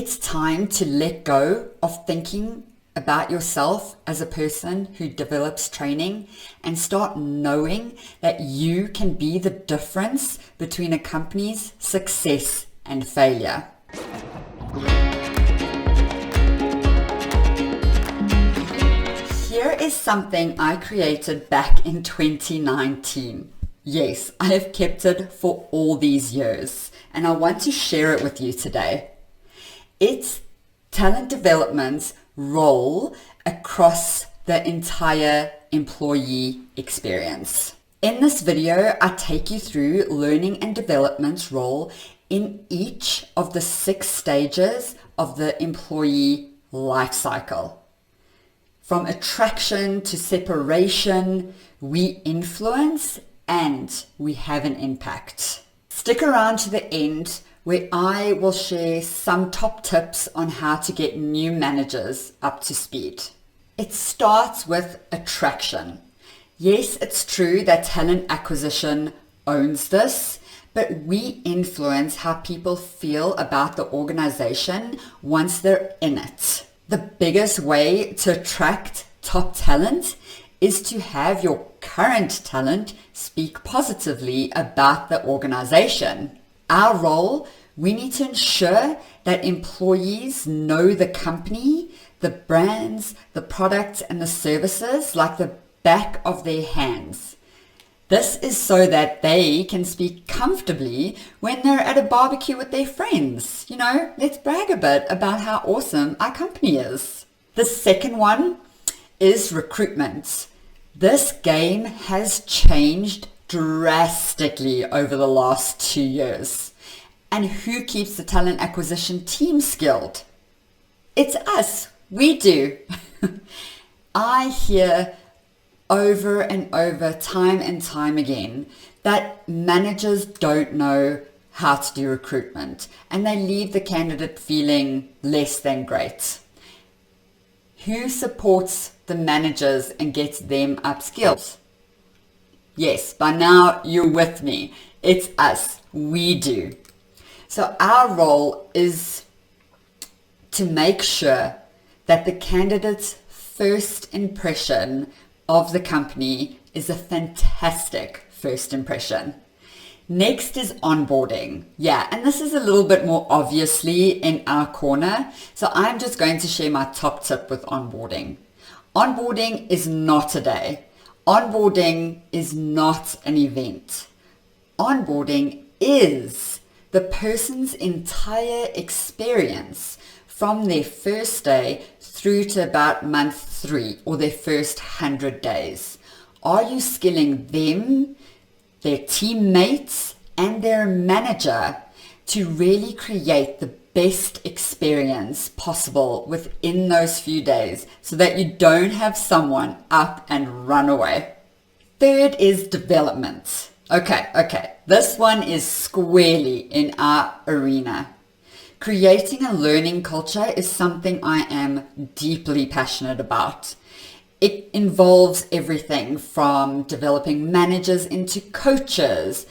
It's time to let go of thinking about yourself as a person who develops training and start knowing that you can be the difference between a company's success and failure. Here is something I created back in 2019. Yes, I have kept it for all these years, and I want to share it with you today. It's talent development's role across the entire employee experience. In this video, I take you through learning and development's role in each of the 6 stages of the employee life cycle. From attraction to separation, we influence and we have an impact. Stick around to the end where I will share some top tips on how to get new managers up to speed. It starts with attraction. Yes, it's true that talent acquisition owns this, but we influence how people feel about the organization once they're in it. The biggest way to attract top talent is to have your current talent speak positively about the organization. Our role, we need to ensure that employees know the company, the brands, the products, and the services like the back of their hands. This is so that they can speak comfortably when they're at a barbecue with their friends. Let's brag a bit about how awesome our company is. The second one is recruitment. This game has changed drastically over the last 2 years. And who keeps the talent acquisition team skilled? It's us. We do. I hear over and over, time and time again, that managers don't know how to do recruitment and they leave the candidate feeling less than great. Who supports the managers and gets them upskilled? Yes, by now you're with me. It's us. We do. So our role is to make sure that the candidate's first impression of the company is a fantastic first impression. Next is onboarding. Yeah, and this is a little bit more obviously in our corner. So I'm just going to share my top tip with onboarding. Onboarding is not a day. Onboarding is not an event. Onboarding is the person's entire experience from their first day through to about month 3 or their first 100 days. Are you skilling them, their teammates, and their manager to really create the best experience possible within those few days so that you don't have someone up and run away? Third is development. Okay. This one is squarely in our arena. Creating a learning culture is something I am deeply passionate about. It involves everything from developing managers into coaches,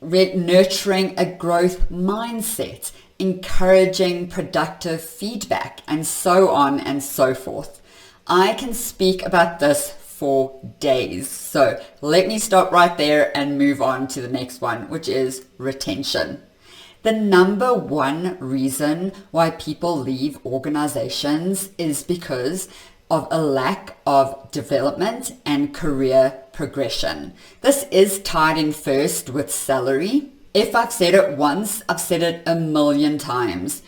nurturing a growth mindset, encouraging productive feedback, and so on and so forth. I can speak about this for days. So let me stop right there and move on to the next one, which is retention. The number one reason why people leave organizations is because of a lack of development and career progression. This is tied in first with salary. If I've said it once, I've said it 1,000,000 times.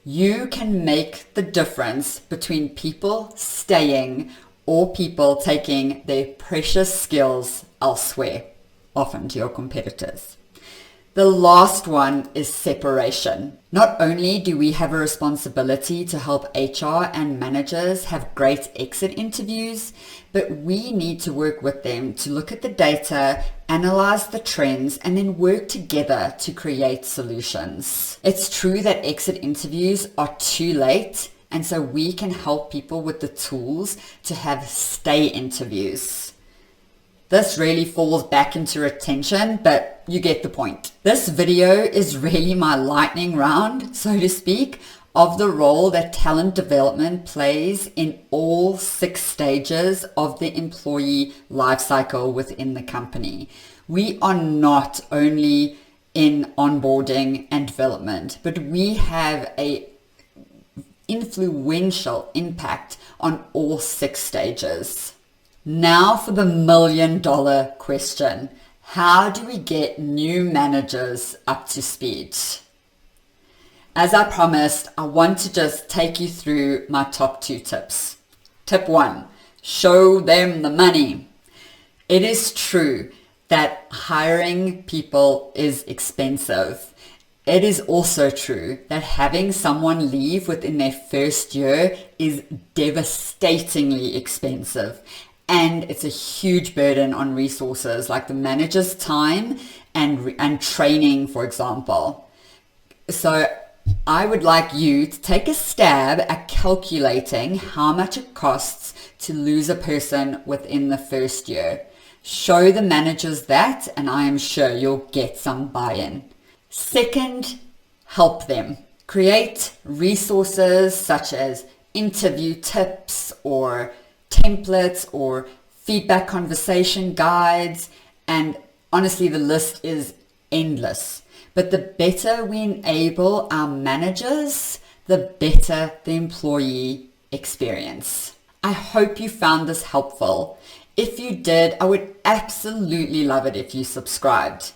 You can make the difference between people staying or people taking their precious skills elsewhere, often to your competitors. The last one is separation. Not only do we have a responsibility to help HR and managers have great exit interviews, but we need to work with them to look at the data, analyze the trends, and then work together to create solutions. It's true that exit interviews are too late, and so we can help people with the tools to have stay interviews. This really falls back into retention, but you get the point. This video is really my lightning round, so to speak, of the role that talent development plays in all 6 stages of the employee lifecycle within the company. We are not only in onboarding and development, but we have a influential impact on all 6 stages. Now for the $1,000,000 question. How do we get new managers up to speed? As I promised, I want to just take you through my top 2 tips. Tip 1, show them the money. It is true that hiring people is expensive. It is also true that having someone leave within their first year is devastatingly expensive. And it's a huge burden on resources like the manager's time and training, for example. So I would like you to take a stab at calculating how much it costs to lose a person within the first year. Show the managers that, and I am sure you'll get some buy-in. Second, help them. Create resources such as interview tips or templates or feedback conversation guides, and honestly the list is endless. But the better we enable our managers, the better the employee experience. I hope you found this helpful. If you did, I would absolutely love it if you subscribed.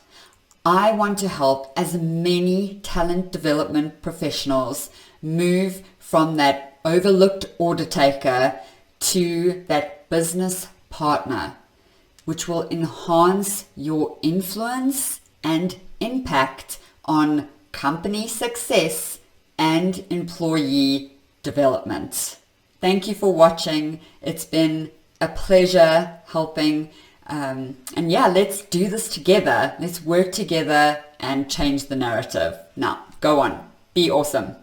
I want to help as many talent development professionals move from that overlooked order taker to that business partner, which will enhance your influence and impact on company success and employee development. Thank you for watching. It's been a pleasure helping. And yeah, let's do this together. Let's work together and change the narrative. Now, go on. Be awesome.